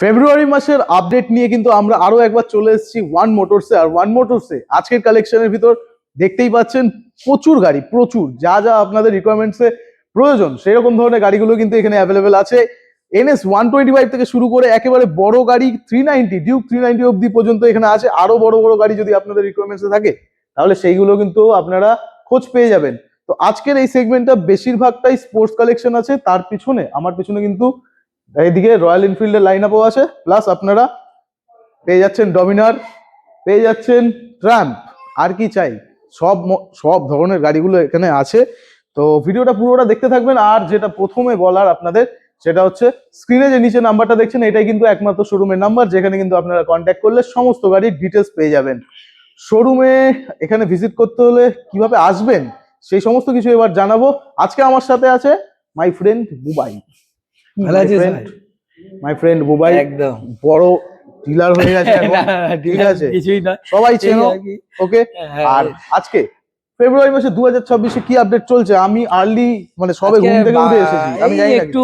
ফেব্রুয়ারি মাসের আপডেট নিয়ে কিন্তু আমরা আরো একবার চলে এসেছি ওয়ান মোটরসে। আর ওয়ান মোটরসে আজকের কালেকশনের ভিতর দেখতেই পাচ্ছেন প্রচুর গাড়ি, প্রচুর যা যা আপনাদের রিকোয়ারমেন্টসে প্রয়োজন সেরকম ধরনের গাড়িগুলো কিন্তু এখানে অ্যাভেলেবেল আছে। NS 125 থেকে শুরু করে একেবারে বড় গাড়ি 390 ডিউক 390 অব্দি পর্যন্ত এখানে আছে। আরো বড় বড় গাড়ি যদি আপনাদের রিকোয়ারমেন্টসে থাকে তাহলে সেইগুলো কিন্তু আপনারা খোঁজ পেয়ে যাবেন। তো আজকের এই সেগমেন্টটা বেশিরভাগটাই স্পোর্টস কালেকশন আছে। তার পিছনে আমার পিছনে কিন্তু এইদিকে রয়্যাল এনফিল্ডের লাইন আপও আছে, প্লাস আপনারা পেয়ে যাচ্ছেন ডমিনার, পেয়ে যাচ্ছেন ট্রাম্প, আর কি চাই, সব ধরনের গাড়িগুলো এখানে আছে। তো ভিডিওটা পুরোটা দেখতে থাকবেন। আর যেটা প্রথমে বলার আপনাদের সেটা হচ্ছে স্ক্রিনে যে নিচে নাম্বারটা দেখছেন এটাই কিন্তু একমাত্র শোরুমের নাম্বার, যেখানে কিন্তু আপনারা কন্ট্যাক্ট করলে সমস্ত গাড়ির ডিটেলস পেয়ে যাবেন। শোরুমে এখানে ভিজিট করতে হলে কিভাবে আসবেন সেই সমস্ত কিছু এবার জানাবো। আজকে আমার সাথে আছে my friend Bubai. My friend Bubai একদম বড় ডিলার হয়ে গেছে এখন, ঠিক আছে, কিছুই না, সবাই চেনো, ওকে। আর আজকে ফেব্রুয়ারি মাসে 2026-এ কি আপডেট চলছে? আমি আর্লি মানে সবে ঘুম থেকে উঠে এসেছি, আমি জানি না একটু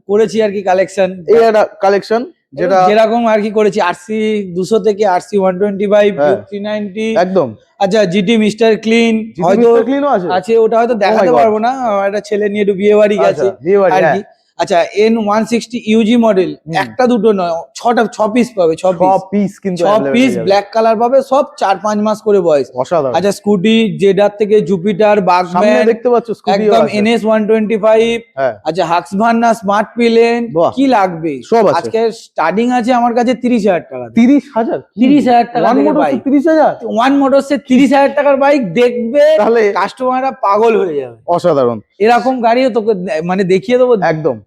করেছি আর কি কালেকশন, এই একটা কালেকশন যেটা যেরকম আর কি করেছি RC 200 থেকে RC 125 390 একদম। আচ্ছা, জিটি মিস্টার ক্লিন হয়তো আছে, ওটা হয়তো দেখাতে পারবো না, একটা ছেলে নিয়ে একটু বিয়ে বাড়ি গেছে আর কি। আচ্ছা, N160 UG মডেল, একটা দুটো নয়, 6 পিস পাবে, 6 পিস কিন্তু 6 পিস ব্ল্যাক কালার পাবে, সব 4-5 মাস করে বয়স। আচ্ছা, স্কুটি জেডার থেকে জুপিটার, বাগম্যান দেখতে পাচ্ছ, স্কুটি একদম NS 125, আচ্ছা হাক্সভান্না, স্মার্ট পিলেন, কি লাগবে সব আছে। আজকে স্টার্টিং আছে আমার কাছে 30,000 টাকা। 30,000 টাকা থেকে বাইক, 30,000 ওয়ান মোটরসে 30,000 টাকার বাইক দেখবে তাহলে কাস্টমাররা পাগল হয়ে যাবে। অসাধারণ, এরকম গাড়িও তোকে মানে দেখিয়ে দেবো একদম।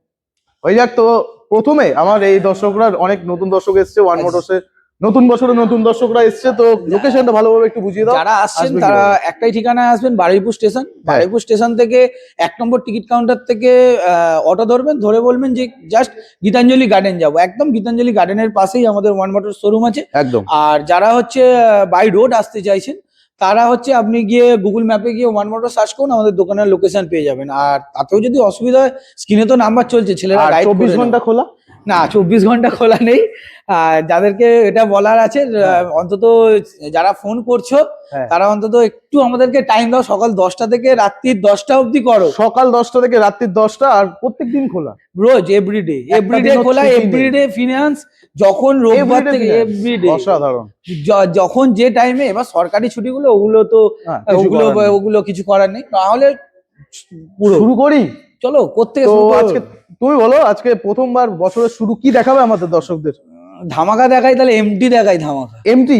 ওই যাক, তো প্রথমে আমার এই দর্শকরা, অনেক নতুন দর্শক এসছে ওয়ান মোটরসে, নতুন বছরে নতুন দর্শকরা এসছে, তো লোকেশনটা ভালোভাবে একটু বুঝিয়ে দাও। যারা আসছেন তারা একটাই ঠিকানায় আসবেন, বারুইপুর স্টেশন। বারুইপুর স্টেশন থেকে 1 নম্বর টিকিট কাউন্টার থেকে অটো ধরবেন, ধরে বলবেন যে জাস্ট গীতাঞ্জলি গার্ডেন যাবো। একদম গীতাঞ্জলি গার্ডেনের পাশেই আমাদের ওয়ান মোটর শোরুম আছে একদম। আর যারা হচ্ছে বাই রোড আসতে চাইছেন তারা হচ্ছে আপনি গিয়ে গুগল ম্যাপে গিয়ে ওয়ান মোটর সার্চ করুন, আমাদের দোকানের লোকেশন পেয়ে যাবেন। আর তাতেও যদি অসুবিধা হয়, স্ক্রিনে তো নাম্বার চলছে, ছেলেরা 24 ঘন্টা খোলা না, 24 ঘন্টা খোলা নেই। যাদেরকে এটা বলার আছে, অন্তত যারা ফোন করছো তারা অন্তত একটু আমাদেরকে টাইম দাও, সকাল 10টা থেকে রাত্রি 10টা অবধি করো। সকাল 10টা থেকে রাত্রি 10টা, আর প্রত্যেকদিন খোলা, রোজ এভরিডে খোলা, এভরিডে ফিনান্স, যখন রোববার থেকে এভরিডে। অসাধারণ। যখন যে টাইমে, এবার সরকারি ছুটিগুলো ওগুলো তো ওগুলো কিছু করার নেই, তাহলে শুরু করি, চলো করতে। আজকে তুমি বলো, আজকে প্রথমবার বছরের শুরু কি দেখাবে আমাদের দর্শকদের? ধামাকা দেখাই, তাহলে এমটি দেখাই। ধামাকা এমটি,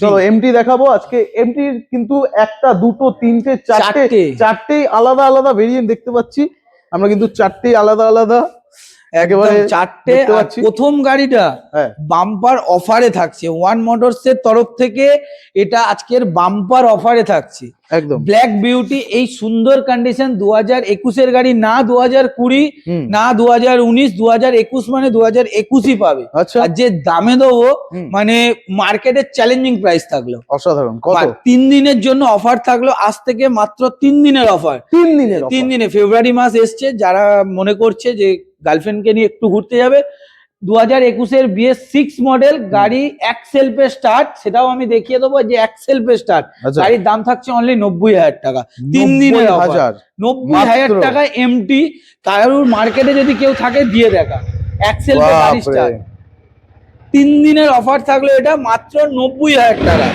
চলো এমটি দেখাবো আজকে। এমটির কিন্তু একটা, দুটো, তিনটে, চারটেই আলাদা আলাদা ভেরিয়েন্ট দেখতে পাচ্ছি আমরা, কিন্তু চারটেই আলাদা আলাদা একেবারে চারটে। প্রথম গাড়িটা বাম্পার অফারে থাকছে ওয়ান মোটরস এর তরফ থেকে, এটা আজকের বাম্পার অফারে থাকছে একদম। ব্ল্যাক বিউটি, এই সুন্দর কন্ডিশন, 2021 এর গাড়ি না, 2020 না, 2019, 2021 মানে 2021ই পাবে। আর যে দামে দেবো মানে মার্কেটের চ্যালেঞ্জিং প্রাইস থাকলো। অসাধারণ। কত? 3 দিনের জন্য অফার থাকলো, আজ থেকে মাত্র 3 দিনের অফার। 3 দিনে ফেব্রুয়ারি মাস এসছে, যারা মনে করছে যে গার্লফ্রেন্ডকে নিয়ে একটু ঘুরতে যাবে, 2021-এর BS6 মডেল গাড়ি, এক সেলফে স্টার্ট, সেটাও আমি দেখিয়ে দেবো যে এক সেলফে স্টার্ট। গাড়ির দাম থাকছে অনলি 90,000 টাকা। 3 দিনের অফার, 90,000 টাকায় এমটি। কারোর মার্কেটে যদি কেউ থাকে দিয়ে দেখা, এক সেলফে গাড়ি স্টার্ট। 3 দিনের অফার থাকলো, এটা মাত্র 90,000 টাকা।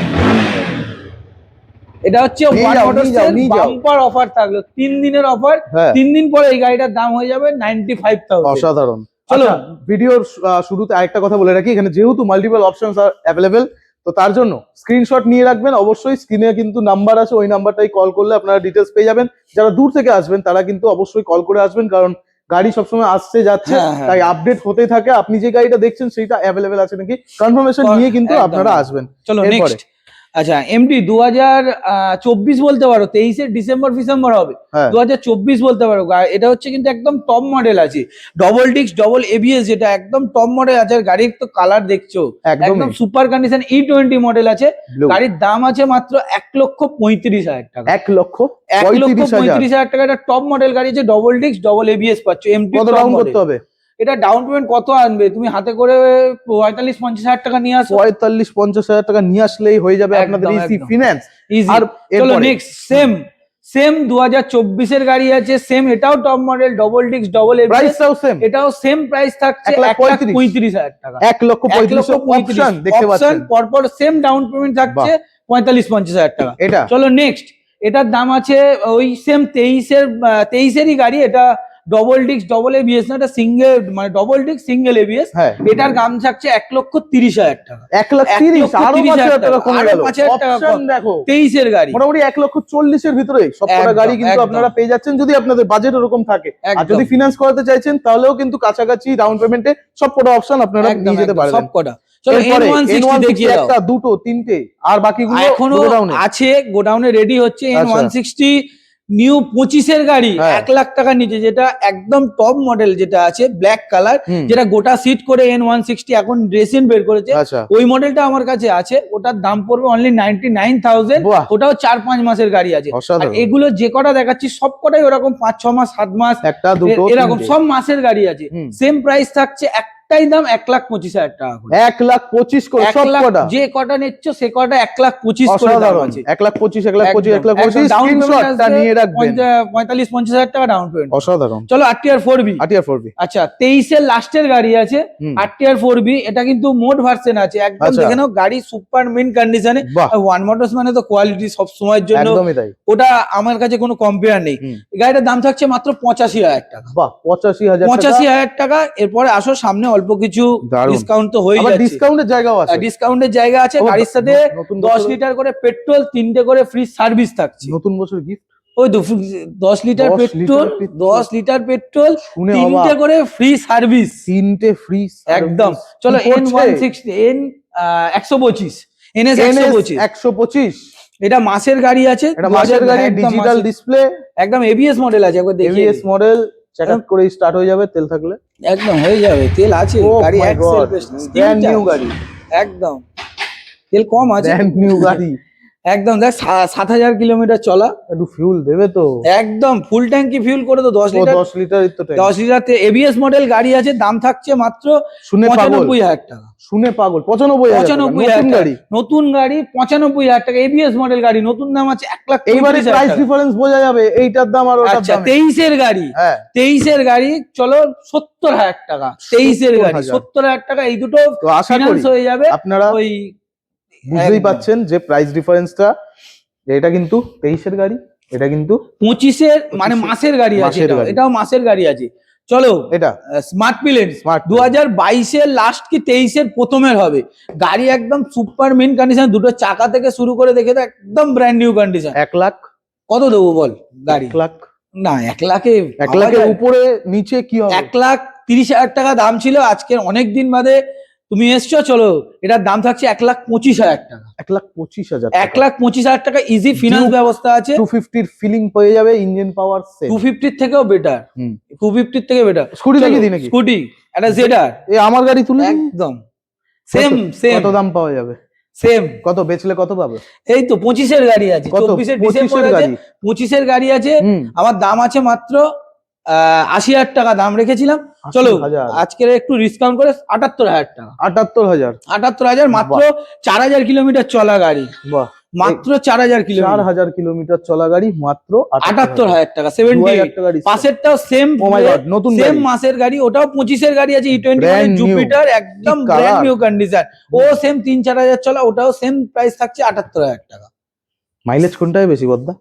এটা হচ্ছে ওয়ান মোটরসের বাম্পার অফার থাকলো, 3 দিনের অফার। 3 দিন পরে এই গাড়িটার দাম হয়ে যাবে 95,000। অসাধারণ। চলো ভিডিওর শুরুতে আরেকটা কথা বলে রাখি, এখানে যেহেতু মাল্টিপল অপশনস আর অ্যাভেলেবেল, তো তার জন্য স্ক্রিনশট নিয়ে রাখবেন অবশ্যই। স্ক্রিনে কিন্তু নাম্বার আছে, ওই নাম্বারটাই কল করলে আপনারা ডিটেলস পেয়ে যাবেন। যারা দূর থেকে আসবেন তারা কিন্তু অবশ্যই কল করে আসবেন, কারণ গাড়ি সবসময় আসছে যাচ্ছে, তাই আপডেট হতেই থাকে। আপনি যে গাড়িটা দেখছেন সেইটা অ্যাভেলেবেল আছে নাকি কনফার্মেশন নিয়ে কিন্তু আপনারা আসবেন। চলো নেক্সট। আচ্ছা, এমটি 2024 বলতে পারো, 23 ডিসেম্বর হবে, 2024 বলতে পারো। এটা হচ্ছে কিন্তু একদম টপ মডেল আছে, ডবল ডিস্ক ডবল ABS, যেটা একদম টপ মডেল আছে। গাড়ির তো কালার দেখছো, একদম সুপার কন্ডিশন। E20 মডেল আছে, গাড়ির দাম আছে মাত্র 1,35,000 টাকা। 1,35,000 টাকা। এটা টপ মডেল গাড়ি আছে, ডবল ডিস্ক ডবল ABS পাচ্ছ। এমটি কত রাউন্ড করতে হবে? এটা ডাউন পেমেন্ট কত আনবে তুমি হাতে করে 45-50 হাজার টাকা নিয়ে আসো, 45-50 হাজার টাকা নিয়ে আসলেই হয়ে যাবে আপনাদের একদম, ইজি একদম। ফিনান্স। ইজি। আর চলো এরপরে নেক্সট সেম 2024 এর গাড়ি আছে, সেম এটাও top model, double disc double ABS, প্রাইসটাও সেম, এটাও সেম প্রাইস থাকছে 1,35,000 1,35,000 টাকা। 1,35,000 অপশন দেখতে পাচ্ছেন। পরপর সেম ডাউন পেমেন্ট থাকছে 45-50 হাজার টাকা। এটা চলো নেক্সট, এটার দাম আছে ওই সেম 23-এরই গাড়ি, এটা ডবল ডিস্ক ডবল এবিএস না, এটা সিঙ্গেল মানে ডবল ডিস্ক সিঙ্গেল এবিএস, হ্যাঁ এটার দাম থাকছে 1,30,000 টাকা। 1,30,000 আরো 5,000 টাকা কমে আরো গেল। 5,000 টাকা অপশন কম। দেখো 23-এর গাড়ি মোটামুটি 1,40,000 ভিতরে সবকটা একদম, গাড়ি কিন্তু একদম। আপনারা পেয়ে যাচ্ছেন যদি আপনাদের বাজেট ওরকম থাকে। আর একদম। যদি ফিনান্স করাতে চাইছেন তাহলেও কিন্তু কাছাকাছি ডাউন পেমেন্টে সবকটা অপশন আপনারা একদম, নিয়ে যেতে একদম, পারবেন। সবকটা। চলো এরপরে N160 N160 দেখিয়ে দাও। একটা দুটো তিনটে আর বাকিগুলো এখনো গোডাউনে আছে, গোডাউনে রেডি হচ্ছে। আচ্ছা। N160 নিউ 25-এর গাড়ি, হ্যাঁ। 1 লাখ টাকার নিচে, যেটা একদম টপ মডেল যেটা আছে ব্ল্যাক কালার, হুম। যেটা গোটা সিট করে N160 এখন রিসেন্ট বের করেছে, আচ্ছা ওই মডেলটা আমার কাছে আছে। ওটার দাম পড়বে অনলি 99,000। বাহ ওটাও 4-5 মাসের গাড়ি আছে। আর অসাধারণ। এগুলো যে কটা দেখাচ্ছি সব কটাই ওরকম 5-6 মাস 7 মাস একটা দুটো এরকম তিনটে। সব মাসের গাড়ি আছে। হুম। সেম প্রাইস থাকছে, একটাই দাম 1,25,000 টাকা করে। 1,25,000 করে 1 সব লাখ কটা। যে কটা নিচ্ছ সে কটা 1,25,000 করে দাম অসাধারণ। আছে। 1,25,000 1,25,000 একদম, 1,25,000 একদম, down payment স্ক্রিনশটটা আসবে নিয়ে রাখবেন। 45-50 হাজার টাকা ডাউন পেমেন্ট। অসাধারণ। চলো আরটিআর 4B। আটিয়া 4B আচ্ছা 23-এর লাস্টের গাড়ি আছে হুম। আরটিআর 4B, এটা কিন্তু মোড ভার্সন আছে একদম। আচ্ছা। দেখে নাও গাড়ি সুপার মিন কন্ডিশনে। বাহ ওয়ান মোটরস মানে তো কোয়ালিটি সব সময়ের জন্য, একদমই তাই। ওটা আমার কাছে কোনো কম্পেয়ার নেই। হুম। গাড়িটার দাম থাকছে মাত্র 85,000 টাকা। বাহ 85,000 টাকা। 85,000 টাকা। এরপরে আসো সামনে অল্প কিছু দারুণ। ডিসকাউন্ট তো হয়ে আবার যাচ্ছে, ডিসকাউন্টের জায়গাও আছে। ডিসকাউন্টের জায়গা আছে। ও, গাড়ির সাথে নতুন 10 বছরে- লিটার করে পেট্রোল, 3টে করে ফ্রি সার্ভিস থাকছে। নতুন বছর গিফট ওই তো 10 litre 10 petrol, litre petrol. 10 litre petrol, শুনে 3টে অবাক। করে ফ্রি সার্ভিস। 3টে ফ্রি একদম। চলো N160 125 NS 125, 125 এটা মাসের গাড়ি আছে। এটা মাসের গাড়ি, একদম ডিজিটাল মাসের। ডিসপ্লে, একদম এবিএস মডেল আছে, একবার দেখিয়ে এবিএস দিই। মডেল, চেকআপ করে স্টার্ট হয়ে যাবে তেল থাকলে। একদম হয়ে যাবে, তেল আছে। Oh গাড়ি my এক God, সেলফ brand new গাড়ি, একদম তেল কম আছে, ব্র্যান্ড নিউ গাড়ি। একদম। দেখ 7,000 কিলোমিটার চলা, একটু ফিউল দেবে তো? একদম ফুল ট্যাঙ্কি ফিউল করে তো 10 ও লিটার। 10 লিটার তো ট্যাঙ্ক। 10 লিটার এবিএস মডেল গাড়ি আছে, দাম থাকছে মাত্র শুনে পাগল, 95,000 টাকা। শুনে পাগল। 95,000 টাকা, 95,000 নতুন টাকা। গাড়ি। নতুন গাড়ি 95,000 টাকা, এবিএস মডেল গাড়ি, নতুন দাম আছে 1,35,000 এইবারে প্রাইস টাকা। ডিফারেন্স বোঝা যাবে এইটার দাম আর ওটার আচ্ছা দাম। 23-এর গাড়ি, হ্যাঁ 23-এর গাড়ি চলো 70,000 টাকা। 23-এর গাড়ি 70,000 70,000 টাকা। এই দুটো তো আশা করি ফিনান্স হয়ে যাবে। আপনারা ওই বুঝতেই একদম। পাচ্ছেন যে প্রাইস ডিফারেন্সটা, যে এটা কিন্তু 23-এর গাড়ি, এটা কিন্তু 25-এর মানে 25 মাসের গাড়ি আছে, মাসের গাড়ি। এটাও মাসের গাড়ি আছে। চলো এটা স্মার্ট প্লেন স্মার্ট 2022-এর লাস্ট কি 23-এর প্রথমের হবে। গাড়ি একদম সুপার মিন কন্ডিশন, দুটো চাকা থেকে শুরু করে দেখে তো একদম ব্র্যান্ড নিউ কন্ডিশন। 1 লাখ, কত দেবো বল গাড়ি? 1 লাখ, না 1 লাখে 1 লাখের উপরে নিচে কি হবে? 1,30,000 টাকা দাম ছিল, আজকে অনেক দিন বাদে তুমি এসছো। চলো এটার দাম থাকছে 1,25,000 টাকা। 1,25,000 1,25,000 টাকা ইজি ফিনান্স Duke ব্যবস্থা আছে। 250 ফিলিং পেয়ে যাবে, ইঞ্জিন পাওয়ার সেম। 250 থেকেও বেটার, হুম 250 থেকে বেটার। স্কুটি দেখিয়ে দিই নাকি? স্কুটি একটা জেডার, এ আমার গাড়ি তুলে নিই। একদম সেম কত দাম পাওয়া যাবে? সেম। কত বেচলে কত পাবে? এই তো 25-এর গাড়ি আছে, কত? 24-এর 25-এর ডিসেম্বর আছে, গাড়ি। 25-এর গাড়ি আছে। হুম আমার দাম আছে মাত্র 80,000 টাকা দাম রেখেছিলাম। চলো 80,000 আজকে একটু ডিসকাউন্ট করে 78,000 টাকা। 78,000 78,000 মাত্র। 4,000 কিলোমিটার চলা গাড়ি, বাহ, মাত্র 4,000 কিলোমিটার, 4,000 কিলোমিটার চলা গাড়ি মাত্র 78,000 টাকা। 2,000 টাকা discount। পাশেরটাও সেম, Oh my God, নতুন সেম গাড়ি। মাসের গাড়ি, ওটাও 25-এর গাড়ি আছে, E20 Brand new। জুপিটার, একদম কি ব্র্যান্ড colour। New condition. ও সেম 3-4 হাজার চলা, ওটাও সেম প্রাইস থাকছে 78,000 টাকা। মাইলেজ কোনটাই বেশি বদ্দা?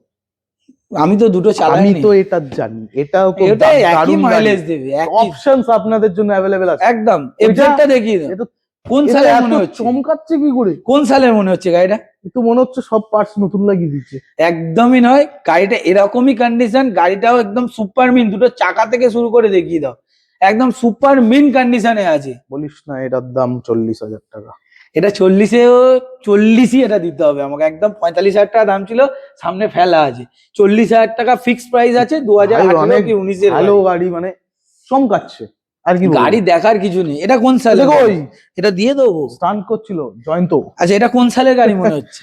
আমি তো দুটো আমি চালাই, তো এটা জানি, এটাও তো এটাই একই দারুণ মাইলেজ গাড়ি। দেবে, একই। অপশনস আপনাদের জন্য অ্যাভেলেবেল আছে। একদম ওইটা- এফজেডটা দেখিয়ে দাও। এটা কোন এটা সালের এত মনে হচ্ছে? চমকাচ্ছে কি করে? কোন সালের মনে হচ্ছে গাড়িটা? একটু মনে হচ্ছে সব পার্টস নতুন লাগিয়ে দিচ্ছে। একদমই নয়, গাড়িটা এরকমই কন্ডিশন, গাড়িটাও একদম সুপার মিন, দুটো চাকা থেকে শুরু করে দেখিয়ে দাও, একদম সুপার মিন কন্ডিশনে আছে। বলিস না, এটার দাম 40,000 টাকা। এটা 40ই এটা দিতে হবে আমাকে, একদম 45,000 টাকা দাম ছিল, সামনে ফেলা আছে। 40,000 টাকা ফিক্স প্রাইস আছে। 2018 অনেক কি 19-এর ভালো গাড়ি, মানে চমকাচ্ছে। আর কি বলবো? গাড়ি দেখার কিছু নেই। এটা কোন সালের? দেখো ওই এটা দিয়ে দেবো। স্টান্ট করছিল জয়ন্ত। আচ্ছা এটা কোন সালের গাড়ি মনে হচ্ছে?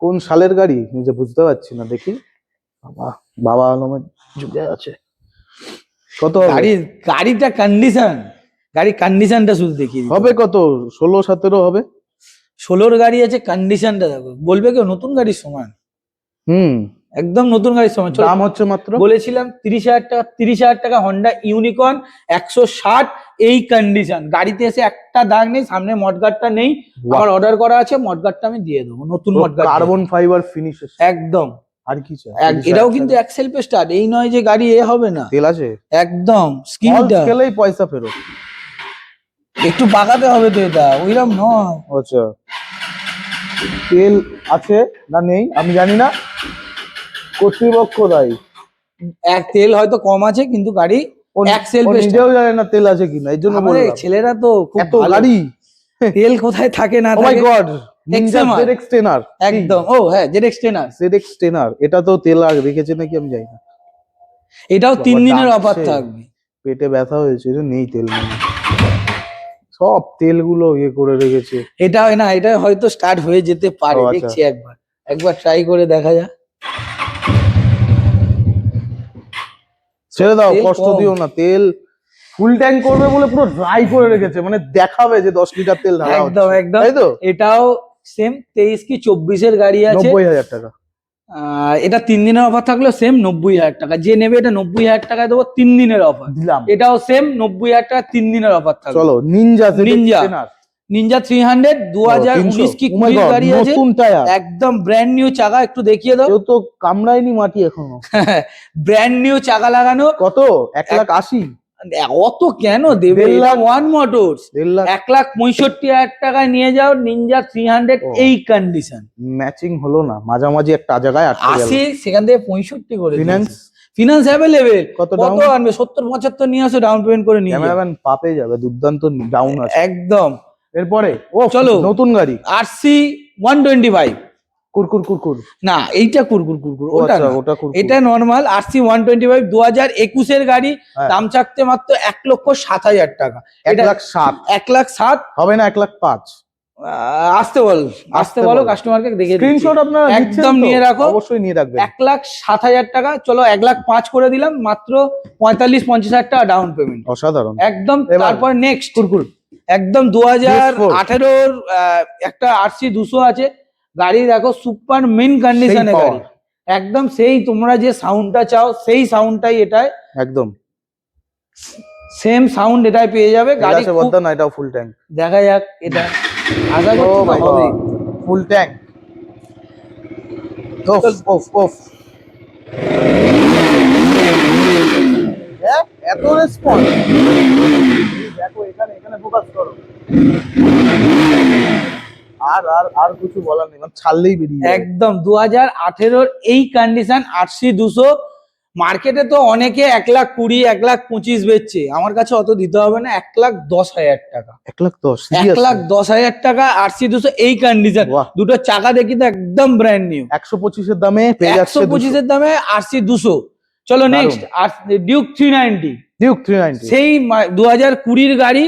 কোন সালের গাড়ি নিজে বুঝতে পারছি না, দেখি। বাবা, বাবা আলমের যুগে আছে। কত হবে? গাড়িটা কন্ডিশন গাড়ির কন্ডিশনটা শুধু দেখিয়ে দিই। হবে কত 16-17 হবে? 16-র গাড়ি আছে, কন্ডিশনটা দেখো, বলবে কেউ নতুন গাড়ির সমান, হুম। একদম নতুন গাড়ির সমান। চলো, দাম হচ্ছে মাত্র বলেছিলাম 30,000 টাকা, 30,000 টাকা হন্ডা ইউনিকর্ন 160, এই কন্ডিশন। গাড়িতে এসে একটা দাগ নেই, সামনে মডগার্ডটা নেই, বাহ। আমার অর্ডার করা আছে, মডগার্ডটা আমি দিয়ে দেবো, নতুন মডগার্ড কার্বন ফাইবার ফিনিশ একদম। আর কি চাই? এটাও কিন্তু এক্সেলফে স্টার্ট, এই নয় যে গাড়ি এ হবে না, তেল আছে একদম স্মল স্কিনটা স্কেলেই পয়সা ফেরত। একটু পাকাতে হবে তো, এটা ওইরকম নয়। আচ্ছা, তেল আছে না নেই আমি জানি না, কর্তৃপক্ষ দায়ী। তেল হয়তো কম আছে, কিন্তু গাড়ি ও নিজেও জানে না তেল আছে কিনা, এই জন্য আমাদের বললাম। ছেলেরা তো খুব এত ভালো। গাড়ি, তেল কোথায় থাকে না ও মাই থাকে। God, Ninja XMR ZX 10R, একদম, ও হ্যাঁ, ZX 10R, ZX 10R, এটা তো তেল আর রেখেছে নাকি আমি জানি না। এটাও 3 বাবা, দিনের ডাকছে। অফার থাকবে। পেটে ব্যথা হয়েছে, এটা নেই তেল মানে, সব তেলগুলো ইয়ে করে রেখেছে। এটাও না, এটা হয়তো স্টার্ট হয়ে যেতে পারে, ও, আচ্ছা। দেখছি একবার ট্রাই করে দেখা যাক। ছেড়ে দাও, তেল কষ্ট কম। দিও না, তেল ফুল ট্যাঙ্ক করবে বলে পুরো ড্রাই করে রেখেছে, মানে দেখাবে যে 10 লিটার তেল ঢালা হচ্ছে, একদম একদম, তাই তো? এটাও সেম 23 কি 24-এর গাড়ি আছে। 90,000 টাকা। এটা 3 দিনের অফার থাকলেও সেম 90,000 টাকা, যে নেবে এটা 90,000 টাকায় দেবো 3 দিনের অফার। দিলাম। এটাও সেম 90,000 টাকা 3 দিনের অফার থাকবে। চলো, Ninja ZX Ninja. 10R, Ninja 300 2019 কি 20 গাড়ি আছে, নতুন টায়ার, একদম ব্র্যান্ড নিউ চাকা, একটু দেখিয়ে দাও। কেউ তো কামড়ায়নি মাটি এখনো। ব্র্যান্ড নিউ চাকা লাগানো। কত? 1,80,000? অত কেন দেবে? 1.5 লাখ? ওয়ান মোটরস 1.5 লাখ 1,65,000 টাকায় নিয়ে যাও নিনজা 300, ও। এই কন্ডিশন। ম্যাচিং হলো না, মাঝামাঝি একটা জায়গায় আটকে গেল। 80 সেখান থেকে 65 করে ফিনান্স ফিনান্স অ্যাভেলেবেল। কত কত ডাউন? আনবে? 70-75 নিয়ে আসো, ডাউন পেমেন্ট করে নিয়ে যাও। ক্যামেরাম্যান পাপে যাবে, দুর্দান্ত ডাউন আছে একদম। এরপরে। ও চলো। নতুন গাড়ি, আরসি 125, কুরকুর কুরকুর, না এইটা কুরকুর, ও ওটা আচ্ছা, না। ওটা কুরকুর। এটা নরমাল আরসি 125 2021-এর গাড়ি, হ্যাঁ। দাম চাকতে মাত্র 1,07,000 টাকা। 1,07,000 1,07,000 হবে না, 1,05,000। আসতে বলো কাস্টমারকে দেখে স্ক্রিনশট আপনারা একদম নিয়ে রাখো, অবশ্যই নিয়ে রাখবেন। 1,07,000 টাকা। চলো 1,05,000 করে দিলাম, মাত্র 45-50,000 টাকা ডাউন পেমেন্ট, অসাধারণ একদম। এবার তারপর নেক্সট কুরকুর, একদম 2018-র একটা আরসি 200 আছে গাড়ি, দেখো সুপার মিন কন্ডিশনে সেই গাড়ি, একদম সেই তোমরা যে সাউন্ডটা চাও সেই সাউন্ডটাই এটাই, একদম সেম সাউন্ড এটাই পেয়ে যাবে। গাড়ি আছে বলতো না, এটাও ফুল ট্যাঙ্ক। দেখা যাক, এটা আশা ও করছি মাই তো হবে। God, full tank. ওফ ওফ ওফ, এত রেসপন্স, দেখো এখানে ফোকাস করো। আর কিছু বলার নেই, মানে ছাড়লেই বেরিয়ে যাবে। একদম 2018-র এই কন্ডিশন আরসি 200, মার্কেটে তো অনেকে 1,20,000 1,25,000 বেচছে, আমার কাছে অত দিতে হবে না, 1,10,000 টাকা, 1,10,000 1,10,000 টাকা আরসি 200 এই কন্ডিশন। বাহ। দুটো চাকা দেখি তো একদম ব্র্যান্ড নিউ, 125-এর দামে পেয়ে যাচ্ছে 125-এর দামে আরসি 200। চলো দারুণ। নেক্সট ডিউক 390, ডিউক 390, সেই 2020-র গাড়ি,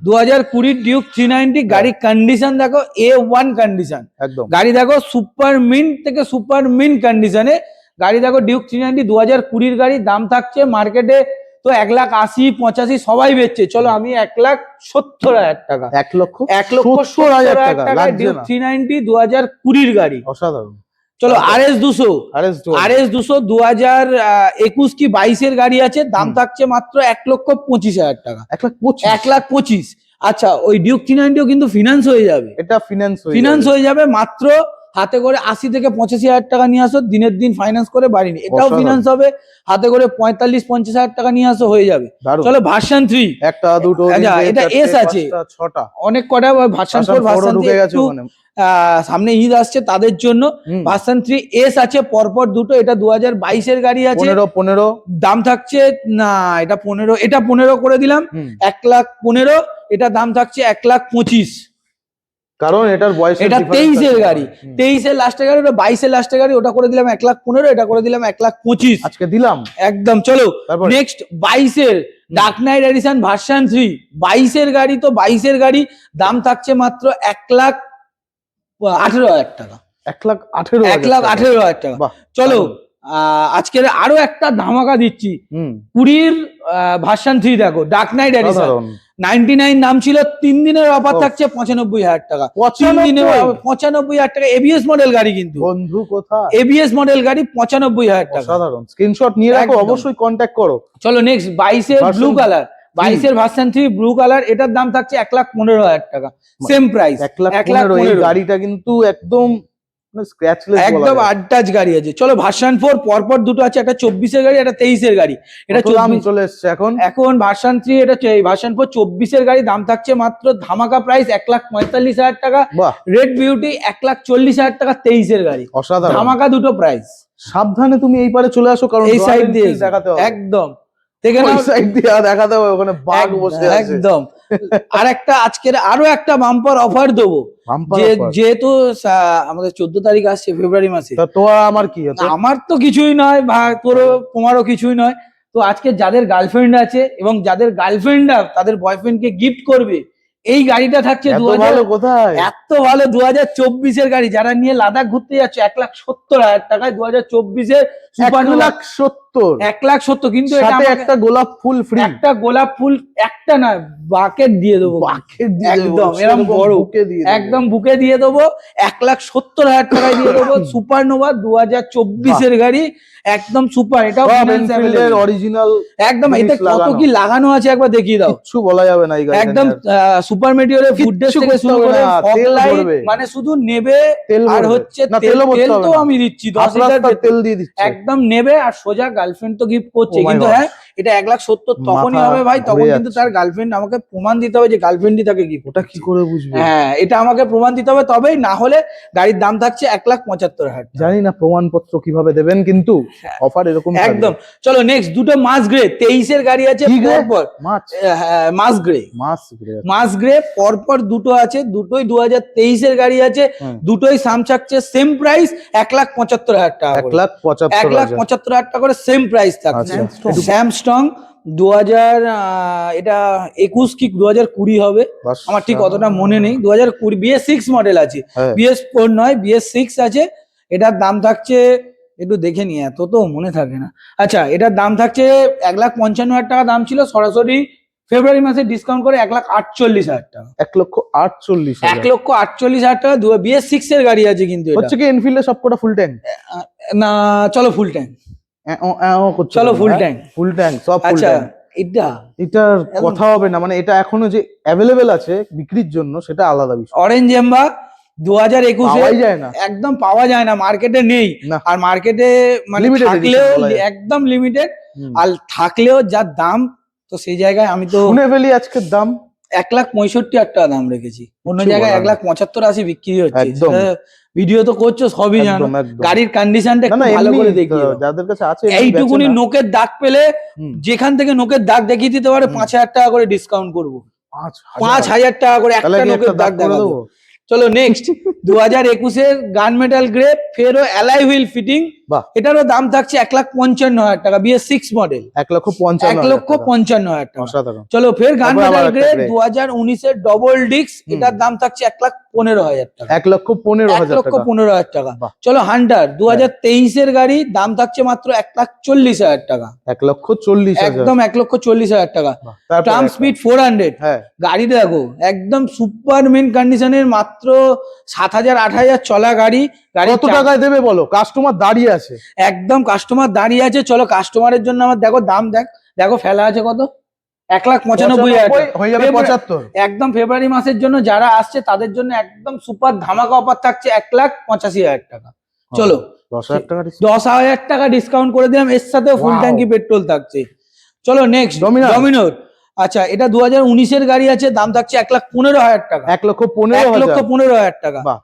2020 ডিউক 390 গাড়ি কন্ডিশন দেখো, A1 কন্ডিশন একদম গাড়ি, দেখো সুপার মিন্ট থেকে সুপার মিন্ট কন্ডিশনে গাড়ি, দেখো ডিউক 390 2020-র গাড়ি, দাম থাকছে মার্কেটে তো 1,80,000 সবাই বেচছে, চলো আমি 1,70,000 টাকা, 1,70,000 টাকা ডিউক 390 2020-র গাড়ি, অসাধারণ। চলো RS 200, RS 200 2021 কি 22-এর গাড়ি আছে, দাম থাকছে মাত্র 1,25,000 টাকা, 1,25,000। আচ্ছা, ওই ডিউক 390ও কিন্তু ফিনান্স হয়ে যাবে, এটা ফিনান্স হয়ে যাবে, মাত্র হাতে করে 80 থেকে 85,000 টাকা নিয়ে আসো, দিনের দিন ফাইন্যান্স করে বাড়ি নিয়ে, এটাও অসাধারণ। ফিনান্স হবে, হাতে করে 45-50,000 টাকা নিয়ে আসো, হয়ে যাবে। দারুণ। চলো ভার্সন 3, একটা দুটো আচ্ছা, এটা S আছে, 6টা অনেক কটা ভার্সন 4 ভার্সন ঢুকে গেছে ওখানে। সামনে ঈদ আসছে তাদের জন্য, ভার্সন 3 S আছে পরপর দুটো, এটা 2022-এর গাড়ি আছে, 15 দাম থাকছে না, এটা 15 করে দিলাম, 1,15,000, এটা দাম থাকছে 1,25,000, কারণ এটার বয়স, এটা 23-এর গাড়ি, 23-এর লাস্টের গাড়ি, ওটা 22-এর লাস্টের গাড়ি, ওটা করে দিলাম 1,15,000, এটা করে দিলাম 1,25,000 আজকে দিলাম একদম। চলো তারপর? নেক্সট 22-এর ডার্ক নাইট এডিশন ভার্সন 3, 22-এর গাড়ি, তো 22-এর গাড়ি দাম থাকছে মাত্র 1,18,000 টাকা, 1,18,000 টাকা। বাহ, চলো আজকের আরো একটা ধামাকা দিচ্ছি, 20-র ভার্সন 3 দেখো, ডার্ক নাইট এডিশন, 99 দাম ছিল, 3 দিনের অফার ও। থাকছে 95,000 টাকা। 95,000 টাকা, এবিএস মডেল গাড়ি কিন্তু, বন্ধু কোথায়? এবিএস মডেল গাড়ি 95,000 টাকা। অসাধারণ, স্ক্রিনশট নিয়ে রাখো, একদম। অবশ্যই কন্ট্যাক্ট করো। চলো নেক্সট 22 এর ব্লু Version কালার, 22 এর ভার্সন 3 ব্লু কালার, এটার দাম থাকছে 1,15,000 টাকা, সেম প্রাইস 1,15,000। এই গাড়িটা কিন্তু একদম স্ক্র্যাচলেস বলা একদম যায়। আনটাচ গাড়ি আছে। চলো ভার্সন 4 পরপর দুটো আছে, একটা 24 এর গাড়ি, একটা 23 এর গাড়ি। এটা কত দাম 24 চলে এসছে এখন? এখন ভার্সন 3, এটা ভার্সন 4 24 এর গাড়ি, দাম থাকছে মাত্র ধামাকা প্রাইস 1,45,000 টাকা। বাহ, রেড বিউটি 1,40,000 টাকা, 23 এর গাড়ি, অসাধারণ। ধামাকা দুটো প্রাইস। সাবধানে তুমি এই পারে চলে আসো, কারণ এই Royal সাইড দিয়ে Enfield দেখাতে হবে। একদম দেখে ওই নাও, সাইড দিয়ে দেখাতে হবে, ওখানে বাঘ বসে আছে। একদম। আর একটা আজকের আরো একটা বাম্পার অফার দেবো, Bumper যে offer। যেহেতু আমাদের 14 তারিখ আসছে ফেব্রুয়ারি মাসে। তা তো আমার কি হতো? আমার তো কিছুই নয় ভাই, তোরও তোমারও কিছুই নয়। তো আজকে যাদের গার্লফ্রেন্ড আছে এবং যাদের গার্লফ্রেন্ডরা তাদের বয়ফ্রেন্ডকে গিফট করবে, এই গাড়িটা থাকছে এত 2000, ভালো কোথায়? এত ভালো 2024 এর গাড়ি, যারা নিয়ে লাদাখ ঘুরতে যাচ্ছে 1,70,000 টাকায় 2024 এর সুপার 1,70,000 1,70,000, কিন্তু এটা সাথে আমাকে একটা গোলাপ ফুল ফ্রি। একটা গোলাপ ফুল, একটা না বাকেট দিয়ে দেবো, বাকেট দিয়ে দেবো, একদম এরকম সেরকম বড়, বুকে দিয়ে দেবো। একদম বুকে দিয়ে দেবো, 1,70,000 টাকায় দিয়ে দেবো। সুপারনোভা 2024 এর গাড়ি, একদম সুপার, এটাও সব finance এনফিল্ডের available। অরিজিনাল, একদম জিনিস এতে কত লাগানো। কি লাগানো আছে একবার দেখিয়ে দাও। কিচ্ছু বলা যাবে না এই গাড়িটা একদম নিয়ে। সুপার মেটিওরের ফুডডেস কিচ্ছু থেকে করতে শুরু হবে করে না, ফগ তেল লাইট, ভরবে। মানে শুধু নেবে তেল আর ভরবে। হচ্ছে না, তেল, তেলও ভরতে তেল হবে তো না। আমি দিচ্ছি 10 হাফ লিটার রাস্তার তেল দিয়ে দিচ্ছে। একদম নেবে আর সোজা গার্লফ্রেন্ড তো গিফট করছে। Oh my কিন্তু God। হ্যাঁ, এটা 1,70,000 তখনই মাথা হবে ভাই, তখন ঘুরে কিন্তু যাচ্ছে। তার গার্লফ্রেন্ড আমাকে প্রমাণ দিতে হবে যে গার্লফ্রেন্ডই তাকে গিফট। ওটা কি করে বুঝবে? হ্যাঁ, এটা আমাকে প্রমাণ দিতে হবে, তবেই, না হলে গাড়ির দাম থাকছে 1,75,000 টাকা। জানি না প্রমাণপত্র কিভাবে দেবেন, কিন্তু অফার এরকম থাকবে। একদম। চলো নেক্সট দুটো মাস গ্রে 23 এর গাড়ি আছে কি গ্রে? পরপর, মাছ মাস গ্রে, মাছ গ্রে। মাস গ্রে পরপর দুটো আছে, দুটোই 2023 এর গাড়ি আছে, হুম। দুটোই সাম থাকছে সেম প্রাইস 1,75,000 টাকা করে। 1,75,000। 1,75,000 টাকা করে সেম প্রাইস থাকছে। আচ্ছা। স্যামস্টং 2000, এটা 21 কি 2020 হবে, বাস। আমার ঠিক অতটা মনে নেই। 2020 BS6 মডেল আছে, হ্যাঁ। BS4 নয়, BS6 আছে। এটার দাম থাকছে, একটু দেখে নিয়ে, এত তো মনে থাকে না। আচ্ছা, এটার দাম থাকছে 1,55,000 টাকা দাম ছিল, সরাসরি ফেব্রুয়ারি মাসে ডিসকাউন্ট করে 1,48,000 টাকা। 1,48,000। 1,48,000 টাকা। BS6 এর গাড়ি আছে কিন্তু এটা। হচ্ছে কি এনফিল্ডে সবকটা ফুল ট্যাঙ্ক? না, চলো ফুল ট্যাঙ্ক, চলো ফুল ট্যাঙ্ক। ফুল ট্যাঙ্ক, সব ফুল আচ্ছা, ট্যাঙ্ক। এটা এটার কথা হবে না, মানে এটা এখনো যে অ্যাভেলেবেল আছে বিক্রির জন্য সেটা আলাদা বিষয়। অরেঞ্জ এম্বা 2021 পাওয়াই যায় না। একদম পাওয়া যায় না, মার্কেটে নেই। না। আর মার্কেটে মানে Limited থাকলেও edition বলা যায়। একদম লিমিটেড, হুম। আর থাকলেও যা দাম, তো সেই জায়গায় আমি তো শুনে ফেলি আজকের দাম 1,65,000 টাকা দাম রেখেছি, অন্য কিচ্ছু জায়গায় বলার নেই। 1,75,080 বিক্রি হচ্ছে। একদম। ভিডিও তো করছো, সবই জানো, একদম একদম। গাড়ির কন্ডিশনটা না একটু না, ভালো এমনি করে দেখিয়ে দাও। যাদের কাছে আছে এমনি এইটুকুনি বেচে না। নোকের দাগ পেলে, হুম। যেখান থেকে নোকের দাগ দেখিয়ে দিতে পারে, 5,000 টাকা করে ডিসকাউন্ট করবো। 5,000 5,000 টাকা করে তাহলে একটা কি নোকের একটা দাগ দাগ করে দেখাবো। দেবো? চলো নেক্সট 2021 এর gun metal grey ferro alloy wheel fitting, বাহ। এটারও দাম থাকছে 1,55,000 টাকা, BS6 মডেল, 1,55,000 টাকা। অসাধারণ। চলো ফের গান তারপর আবার মেটাল একটা গ্রে grey। 2019 এর ডবল ডিক্স, এটার দাম থাকছে 1,15,000 টাকা, 1,15,000 টাকা। 1,15,000 টাকা। বাহ। চলো হান্টার 2023 এর গাড়ি, দাম থাকছে মাত্র 1,40,000 টাকা, 1,40,000। একদম 1,40,000 টাকা। বাহ, তারপর ট্রাম একটা। স্পিড 400, হ্যাঁ। গাড়ি দেখো একদম সুপার মেন কন্ডিশনের, মাত্র 7,000-8,000 চলা গাড়ি। কত টাকায় দেবে বলো? কাস্টমার দাঁড়িয়ে আছে। একদম কাস্টমার দাঁড়িয়ে আছে। চলো কাস্টমারের জন্য আমার দেখো দাম, দেখো ফেলা আছে কত, 1,95,000 হয়ে যাবে 75। একদম ফেব্রুয়ারি মাসের জন্য যারা আসছে তাদের জন্য একদম সুপার ধামাকা অফার থাকছে 1,85,000 টাকা। চলো 10,000 টাকা 10,000 টাকা ডিসকাউন্ট করে দিলাম, এর সাথে ফুল Wow. ট্যাঙ্কি পেট্রোল থাকছে। চলো নেক্সট Dominar। ডমিনোর। আচ্ছা, এটা 2019 এর গাড়ি আছে, দাম থাকছে 1,15,000 টাকা, 1,15,000। 1,15,000 টাকা। বাহ।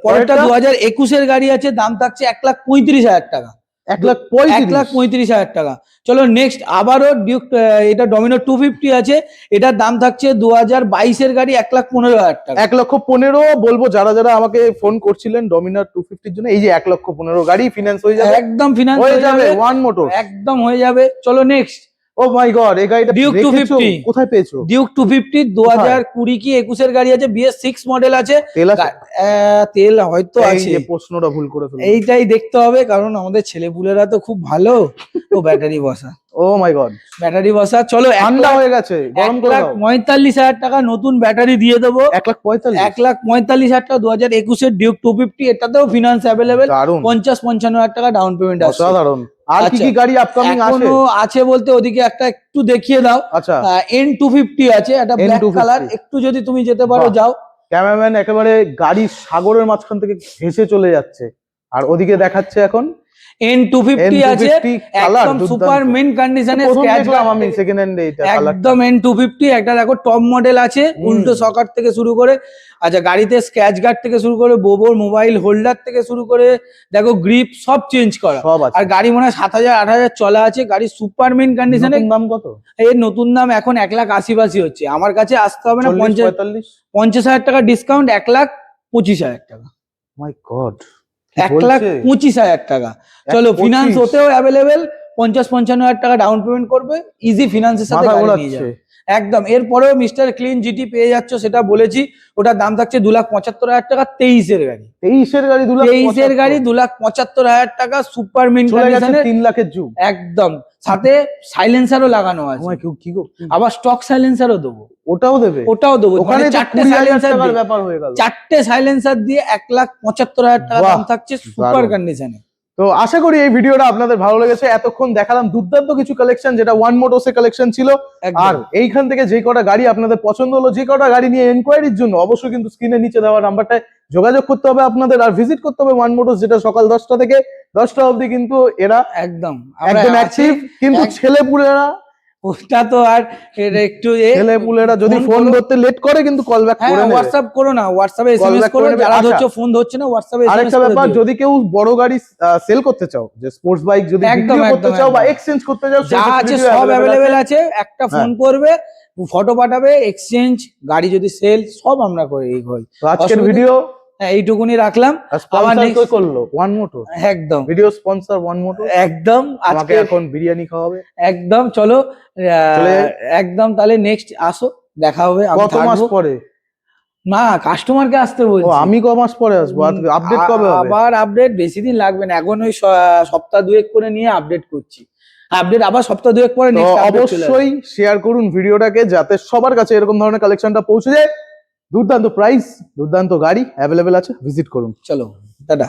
পরেরটা পরেরটা? 2021 এর গাড়ি আছে, দাম থাকছে 1,35,000 টাকা, 1,35,000 টাকা। চলো নেক্সট আবারও ডিউক, এটা ডমিনো 250 আছে, এটার দাম থাকছে 2022 এর গাড়ি 1,15,000 টাকা। 1,15,000 বলবো যারা যারা আমাকে ফোন করছিলেন ডমিনার 250 জন্য, এই যে 1,15,000 গাড়ি ফিনান্স হয়ে যাবে। একদম ফিনান্স হয়ে যাবে ওয়ান মোটর, একদম হয়ে যাবে। চলো নেক্সট ও মাই গড, এই গাড়িটা Duke রেখেছো? 250 কোথায় পেয়েছো? ডিউক 250 2020 কি 21 এর গাড়ি আছে, BS6 মডেল আছে। তেল আছে? তেল হয়তো এই আছে, যে প্রশ্নটা ভুল করে ফেললাম। এইটাই দেখতে হবে, কারণ আমাদের ছেলেপুলেরা তো খুব ভালো, ও ব্যাটারি বসা, ও মাই গড, ব্যাটারি বসা। চলো ঠান্ডা হয়ে গেছে, গরম করে দাও। 1,45,000 টাকা নতুন ব্যাটারি দিয়ে দেবো। 1,45,000 1,45,000 টাকা 2021-এর ডিউক 250, এটাতেও ফিনান্স অ্যাভেলেবেল। দারুন, 50-55,000 টাকা ডাউন পেমেন্ট আছে। অসাধারণ। আর কি কি আচ্ছা, গাড়ি আপকামিং আছে? এখনো আছে বলতে ওদিকে একটা একটু দেখিয়ে দাও। আচ্ছা, N250 আছে, এটা ব্ল্যাক N250 কালার, একটু যদি তুমি যেতে পারো বাহ। যাও। ক্যামেরাম্যান একেবারে গাড়ির সাগরের মাঝখান থেকে ভেসে চলে যাচ্ছে, আর ওদিকে দেখাচ্ছে এখন N250 আছে, কালার একদম সুপার মেন কন্ডিশনে, প্রথম স্ক্র্যাচ দেখলাম আমি সেকেন্ড হ্যান্ড এইটা কালারটা। একদম N250। একটা দেখো টপ মডেল আছে, উল্টো সকার থেকে শুরু করে, আচ্ছা গাড়িতে স্ক্র্যাচ গার্ড থেকে শুরু করে, বোবোর মোবাইল হোল্ডার থেকে শুরু করে, দেখো গ্রিপ সব চেঞ্জ করা। সব আছে। আর গাড়ি মনে হয় 7,000-8,000 চলা আছে, গাড়ি সুপার মেন কন্ডিশনে। নতুন দাম কত? এর নতুন দাম এখন 1,80,000 হচ্ছে। আমার কাছে আসতে হবে না, 40-45? 50,000 টাকা ডিসকাউন্ট, 1,25,000 টাকা। মাই গড, 1,25,000 টাকা। চলো, 1,25,000 ফিনান্স হতেও অ্যাভেলেবেল। 50-55,000 টাকা ডাউন পেমেন্ট করবে, ইজি ফিনান্সের সাথে মাথা গাড়ি নিয়ে ঘোরাচ্ছে। যাবে একদম। এরপরেও মিস্টার ক্লিন জিটি পেয়ে যাচ্ছ, সেটা বলেছি। ওটার দাম থাকছে 2,75,000 টাকা। 23-এর গাড়ি, 23-এর গাড়ি 23-এর গাড়ি 2,75,000 টাকা, সুপার মেন চলে গেছে কন্ডিশনে 3 লাখের যুগ। একদম। সাথে সাইলেন্সারও লাগানো আছে, আমায় কি গো, আবার স্টক সাইলেন্সারও দেবো। ওটাও দেবে? ওটাও দেবো, ওখানে মানে তো 4টে 20,000 সাইলেন্সার টাকার ব্যাপার হয়ে গেল। 4টে সাইলেন্সার দিয়ে 1,75,000 টাকা বাহ, দাম থাকছে, সুপার দারুণ। কন্ডিশনে। তো আশা করি এই ভিডিওটা আপনাদের ভালো লেগেছে। এতক্ষণ দেখালাম দুর্দান্ত কিছু কালেকশন, যেটা ওয়ান মোটরস এর কালেকশন ছিল। একদম। আর এইখান থেকে যে কটা গাড়ি আপনাদের পছন্দ হলো, যে কটা গাড়ি নিয়ে এনকোয়ারির জন্য অবশ্যই কিন্তু স্ক্রিনের নিচে দেওয়া নাম্বারটায় যোগাযোগ করতে হবে আপনাদের, আর ভিজিট করতে হবে ওয়ান মোটরস, যেটা সকাল 10টা থেকে 10টা অবধি কিন্তু এরা একদম একদম অ্যাক্টিভ। কিন্তু ছেলেপুলেরা ওটা তো আর এর একটু ছেলেপুলেরা যদি ফোন ধরতে লেট করে কিন্তু কল ব্যাক করে নেবে। হোয়াটসঅ্যাপ করো না, হোয়াটসঅ্যাপে Call এসএমএস back করো। করে নেবে। যারা আচ্ছা। ধরছো ফোন ধরছে না, হোয়াটসঅ্যাপে এসএমএস আরেকটা করে ব্যাপার, দিও। যদি কেউ বড় গাড়ি সেল করতে চাও, যে স্পোর্টস বাইক যদি একদম, বিক্রি করতে একদম, চাও বা একদম। এক্সচেঞ্জ করতে চাও, সেই যা আছে facility সব available অ্যাভেলেবেল আছে। আছে। একটা ফোন করবে, ফটো পাঠাবে, এক্সচেঞ্জ, গাড়ি যদি সেল, সব আমরা করে এই হয়। তো আজকের অসুবিধা- ভিডিও এইটুকুনি রাখলাম। স্পন্সর next- কই করলো ওয়ান মোটর, একদম ভিডিও স্পন্সর ওয়ান মোটর। একদম। আমাকে আজকে এখন বিরিয়ানি খাওয়াবে একদম। চলো, চলে যাই। একদম। তাহলে নেক্সট আসো, দেখা হবে। আমি কত মাস থাকবো পরে? না, কাস্টমারকে আসতে ও, বলছি। আমি ক মাস পরে আসবো? আপডেট কবে হবে? আবার আপডেট বেশি দিন লাগবে না, এখন ওই সপ্তাহ দুয়েক করে নিয়ে আপডেট করছি। আপডেট আবার সপ্তাহ দুয়েক পরে তো নেক্সট আপডেট চলে আসবে। অবশ্যই শেয়ার করুন ভিডিওটাকে, যাতে সবার কাছে এরকম ধরনের কালেকশনটা পৌঁছে যায়। দুর্দান্ত প্রাইস, দুর্দান্ত গাড়ি অ্যাভেলেবেল আছে, ভিজিট করুন। চলো, টাটা।